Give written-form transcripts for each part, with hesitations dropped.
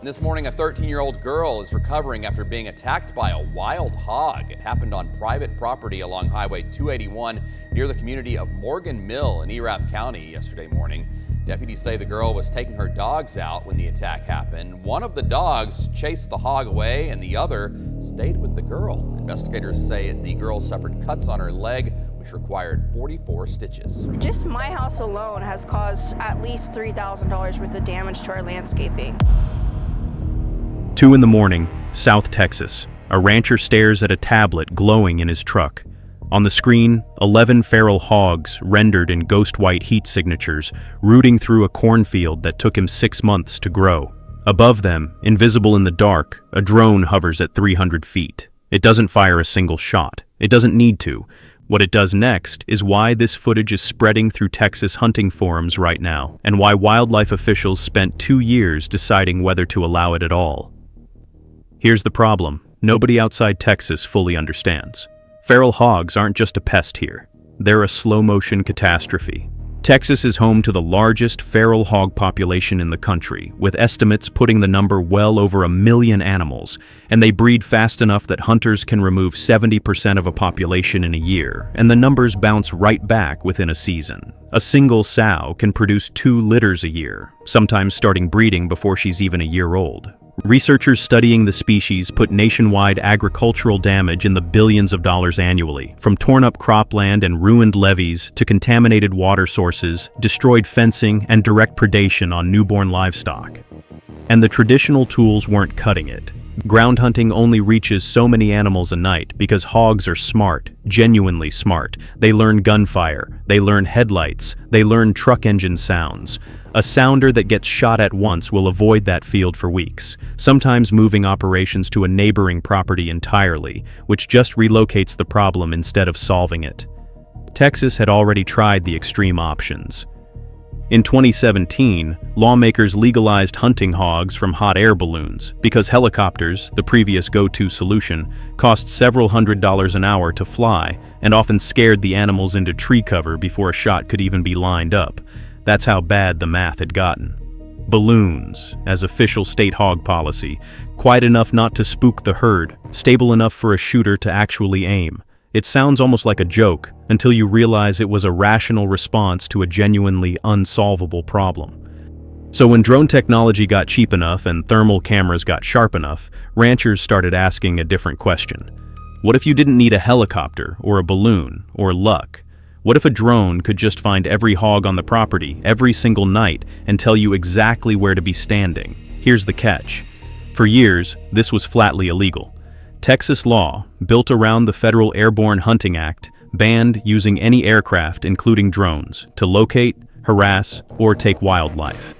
This morning, a 13-year-old girl is recovering after being attacked by a wild hog. It happened on private property along Highway 281 near the community of Morgan Mill in Erath County yesterday morning. Deputies say the girl was taking her dogs out when the attack happened. One of the dogs chased the hog away and the other stayed with the girl. Investigators say the girl suffered cuts on her leg, which required 44 stitches. Just my house alone has caused at least $3,000 worth of damage to our landscaping. 2 in the morning, South Texas. A rancher stares at a tablet glowing in his truck. On the screen, 11 feral hogs rendered in ghost white heat signatures, rooting through a cornfield that took him 6 months to grow. Above them, invisible in the dark, a drone hovers at 300 feet. It doesn't fire a single shot. It doesn't need to. What it does next is why this footage is spreading through Texas hunting forums right now, and why wildlife officials spent 2 years deciding whether to allow it at all. Here's the problem. Nobody outside Texas fully understands. Feral hogs aren't just a pest here. They're a slow-motion catastrophe. Texas is home to the largest feral hog population in the country, with estimates putting the number well over 1 million animals, and they breed fast enough that hunters can remove 70% of a population in a year, and the numbers bounce right back within a season. A single sow can produce 2 litters a year, sometimes starting breeding before she's even a year old. Researchers studying the species put nationwide agricultural damage in the billions of dollars annually, from torn-up cropland and ruined levees to contaminated water sources, destroyed fencing, and direct predation on newborn livestock. And the traditional tools weren't cutting it. Ground hunting only reaches so many animals a night because hogs are smart, genuinely smart. They learn gunfire, they learn headlights, they learn truck engine sounds. A sounder that gets shot at once will avoid that field for weeks, sometimes moving operations to a neighboring property entirely, which just relocates the problem instead of solving it. Texas had already tried the extreme options. In 2017, lawmakers legalized hunting hogs from hot air balloons because helicopters, the previous go-to solution, cost several $100s an hour to fly and often scared the animals into tree cover before a shot could even be lined up. That's how bad the math had gotten. Balloons, as official state hog policy, quiet enough not to spook the herd, stable enough for a shooter to actually aim. It sounds almost like a joke until you realize it was a rational response to a genuinely unsolvable problem. So when drone technology got cheap enough and thermal cameras got sharp enough, ranchers started asking a different question. What if you didn't need a helicopter or a balloon or luck? What if a drone could just find every hog on the property every single night and tell you exactly where to be standing? Here's the catch. For years, this was flatly illegal. Texas law, built around the Federal Airborne Hunting Act, banned using any aircraft, including drones, to locate, harass, or take wildlife.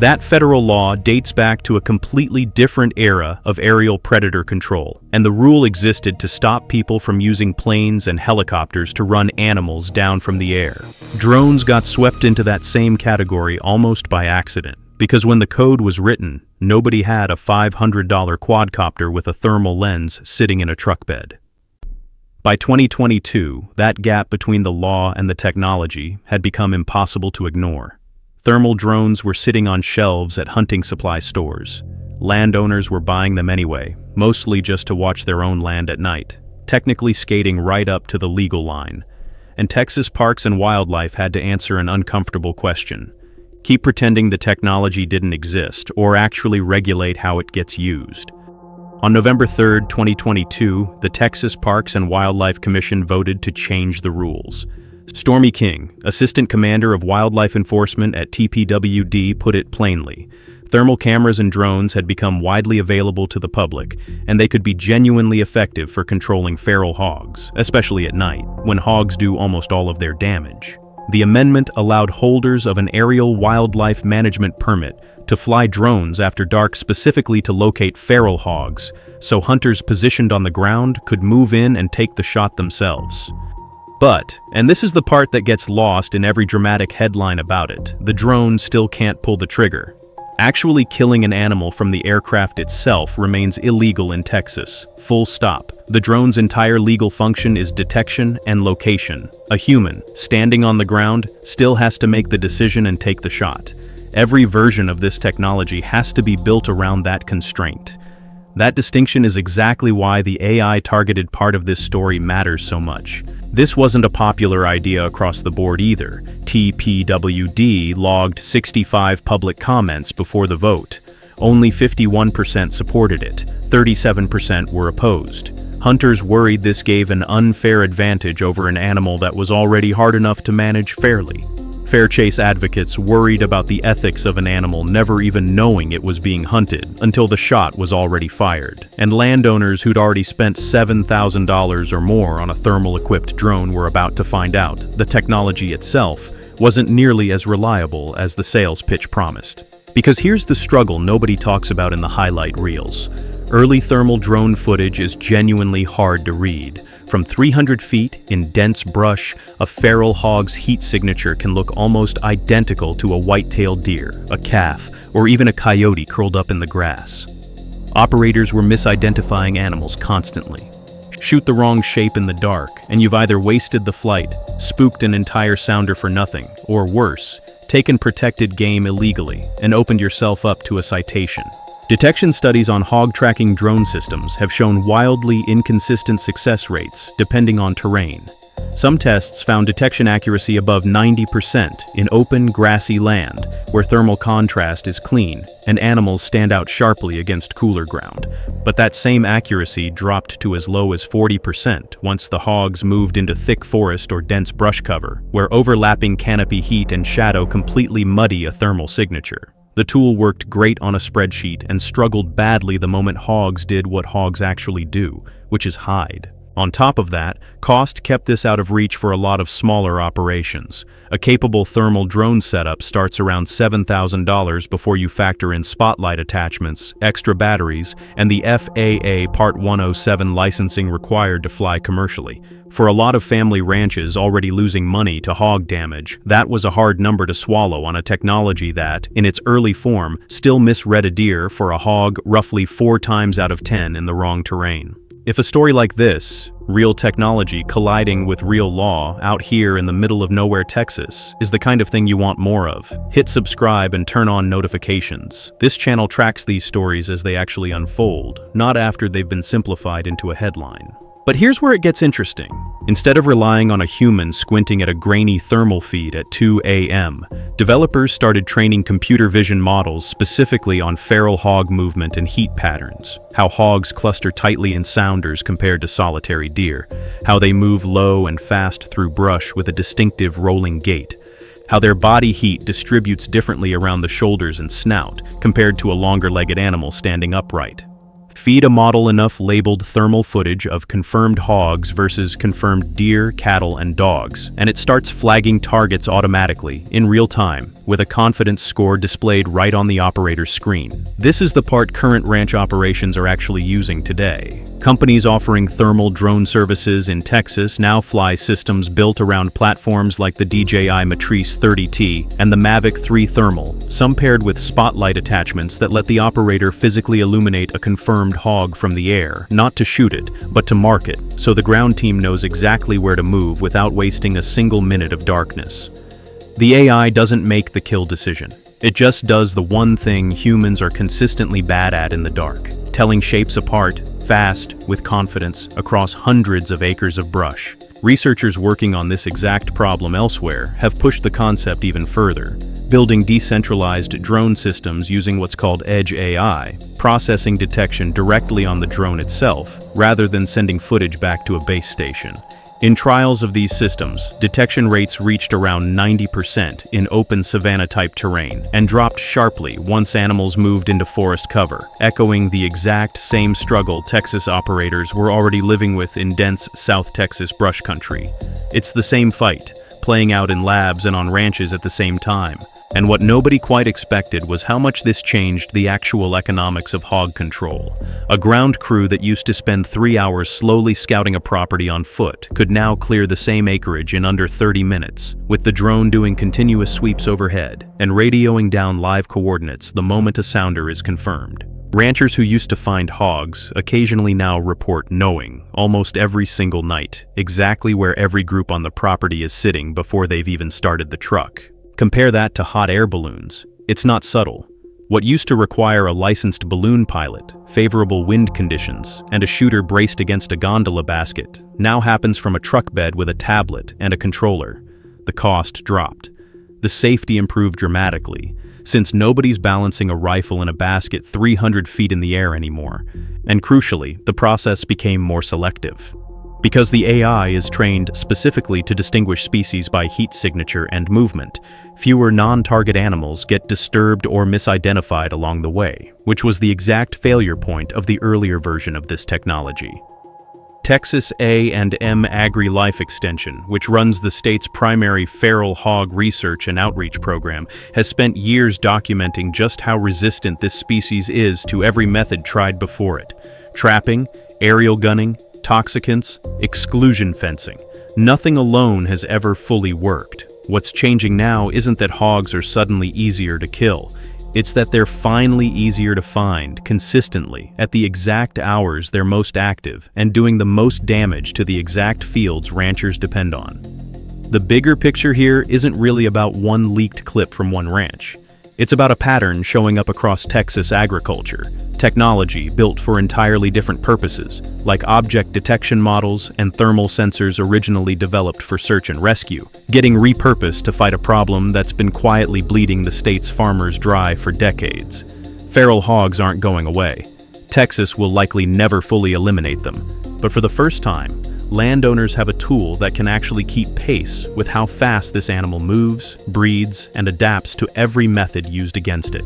That federal law dates back to a completely different era of aerial predator control, and the rule existed to stop people from using planes and helicopters to run animals down from the air. Drones got swept into that same category almost by accident, because when the code was written, nobody had a $500 quadcopter with a thermal lens sitting in a truck bed. By 2022, that gap between the law and the technology had become impossible to ignore. Thermal drones were sitting on shelves at hunting supply stores. Landowners were buying them anyway, mostly just to watch their own land at night, technically skating right up to the legal line. And Texas Parks and Wildlife had to answer an uncomfortable question. Keep pretending the technology didn't exist, or actually regulate how it gets used. On November 3, 2022, the Texas Parks and Wildlife Commission voted to change the rules. Stormy King, Assistant Commander of Wildlife Enforcement at TPWD, put it plainly. Thermal cameras and drones had become widely available to the public, and they could be genuinely effective for controlling feral hogs, especially at night, when hogs do almost all of their damage. The amendment allowed holders of an aerial wildlife management permit to fly drones after dark specifically to locate feral hogs, so hunters positioned on the ground could move in and take the shot themselves. But, and this is the part that gets lost in every dramatic headline about it, the drone still can't pull the trigger. Actually killing an animal from the aircraft itself remains illegal in Texas, full stop. The drone's entire legal function is detection and location. A human, standing on the ground, still has to make the decision and take the shot. Every version of this technology has to be built around that constraint. That distinction is exactly why the AI-targeted part of this story matters so much. This wasn't a popular idea across the board either. TPWD logged 65 public comments before the vote. Only 51% supported it, 37% were opposed. Hunters worried this gave an unfair advantage over an animal that was already hard enough to manage fairly. Fair chase advocates worried about the ethics of an animal never even knowing it was being hunted until the shot was already fired. And landowners who'd already spent $7,000 or more on a thermal-equipped drone were about to find out the technology itself wasn't nearly as reliable as the sales pitch promised. Because here's the struggle nobody talks about in the highlight reels. Early thermal drone footage is genuinely hard to read. From 300 feet in dense brush, a feral hog's heat signature can look almost identical to a white-tailed deer, a calf, or even a coyote curled up in the grass. Operators were misidentifying animals constantly. Shoot the wrong shape in the dark, and you've either wasted the flight, spooked an entire sounder for nothing, or worse, taken protected game illegally and opened yourself up to a citation. Detection studies on hog tracking drone systems have shown wildly inconsistent success rates depending on terrain. Some tests found detection accuracy above 90% in open, grassy land, where thermal contrast is clean and animals stand out sharply against cooler ground. But that same accuracy dropped to as low as 40% once the hogs moved into thick forest or dense brush cover, where overlapping canopy heat and shadow completely muddy a thermal signature. The tool worked great on a spreadsheet and struggled badly the moment hogs did what hogs actually do, which is hide. On top of that, cost kept this out of reach for a lot of smaller operations. A capable thermal drone setup starts around $7,000 before you factor in spotlight attachments, extra batteries, and the FAA Part 107 licensing required to fly commercially. For a lot of family ranches already losing money to hog damage, that was a hard number to swallow on a technology that, in its early form, still misread a deer for a hog roughly 4 times out of 10 in the wrong terrain. If a story like this, real technology colliding with real law out here in the middle of nowhere Texas, is the kind of thing you want more of, hit subscribe and turn on notifications. This channel tracks these stories as they actually unfold, not after they've been simplified into a headline. But here's where it gets interesting. Instead of relying on a human squinting at a grainy thermal feed at 2 a.m., developers started training computer vision models specifically on feral hog movement and heat patterns, how hogs cluster tightly in sounders compared to solitary deer, how they move low and fast through brush with a distinctive rolling gait, how their body heat distributes differently around the shoulders and snout compared to a longer-legged animal standing upright. Feed a model enough labeled thermal footage of confirmed hogs versus confirmed deer, cattle, and dogs, and it starts flagging targets automatically, in real time, with a confidence score displayed right on the operator's screen. This is the part current ranch operations are actually using today. Companies offering thermal drone services in Texas now fly systems built around platforms like the DJI Matrice 30T and the Mavic 3 Thermal, some paired with spotlight attachments that let the operator physically illuminate a confirmed hog from the air, not to shoot it, but to mark it, so the ground team knows exactly where to move without wasting a single minute of darkness. The AI doesn't make the kill decision. It just does the one thing humans are consistently bad at in the dark, telling shapes apart, fast, with confidence, across hundreds of acres of brush. Researchers working on this exact problem elsewhere have pushed the concept even further, building decentralized drone systems using what's called Edge AI, processing detection directly on the drone itself, rather than sending footage back to a base station. In trials of these systems, detection rates reached around 90% in open savanna-type terrain and dropped sharply once animals moved into forest cover, echoing the exact same struggle Texas operators were already living with in dense South Texas brush country. It's the same fight, playing out in labs and on ranches at the same time. And what nobody quite expected was how much this changed the actual economics of hog control. A ground crew that used to spend 3 hours slowly scouting a property on foot could now clear the same acreage in under 30 minutes, with the drone doing continuous sweeps overhead and radioing down live coordinates the moment a sounder is confirmed. Ranchers who used to find hogs occasionally now report knowing, almost every single night, exactly where every group on the property is sitting before they've even started the truck. Compare that to hot air balloons. It's not subtle. What used to require a licensed balloon pilot, favorable wind conditions, and a shooter braced against a gondola basket now happens from a truck bed with a tablet and a controller. The cost dropped. The safety improved dramatically, since nobody's balancing a rifle in a basket 300 feet in the air anymore. And crucially, the process became more selective. Because the AI is trained specifically to distinguish species by heat signature and movement, fewer non-target animals get disturbed or misidentified along the way, which was the exact failure point of the earlier version of this technology. Texas A&M AgriLife Extension, which runs the state's primary feral hog research and outreach program, has spent years documenting just how resistant this species is to every method tried before it: trapping, aerial gunning, toxicants, exclusion fencing. Nothing alone has ever fully worked. What's changing now isn't that hogs are suddenly easier to kill. It's that they're finally easier to find, consistently, at the exact hours they're most active and doing the most damage to the exact fields ranchers depend on. The bigger picture here isn't really about one leaked clip from one ranch. It's about a pattern showing up across Texas agriculture, technology built for entirely different purposes, like object detection models and thermal sensors originally developed for search and rescue, getting repurposed to fight a problem that's been quietly bleeding the state's farmers dry for decades. Feral hogs aren't going away. Texas will likely never fully eliminate them, but for the first time, landowners have a tool that can actually keep pace with how fast this animal moves, breeds, and adapts to every method used against it.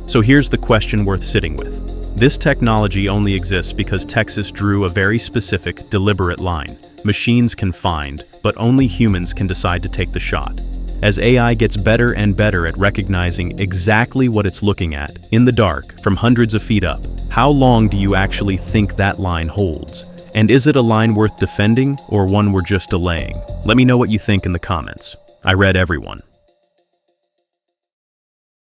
So here's the question worth sitting with. This technology only exists because Texas drew a very specific, deliberate line. Machines can find, but only humans can decide to take the shot. As AI gets better and better at recognizing exactly what it's looking at, in the dark, from hundreds of feet up, how long do you actually think that line holds? And is it a line worth defending, or one we're just delaying? Let me know what you think in the comments. I read everyone.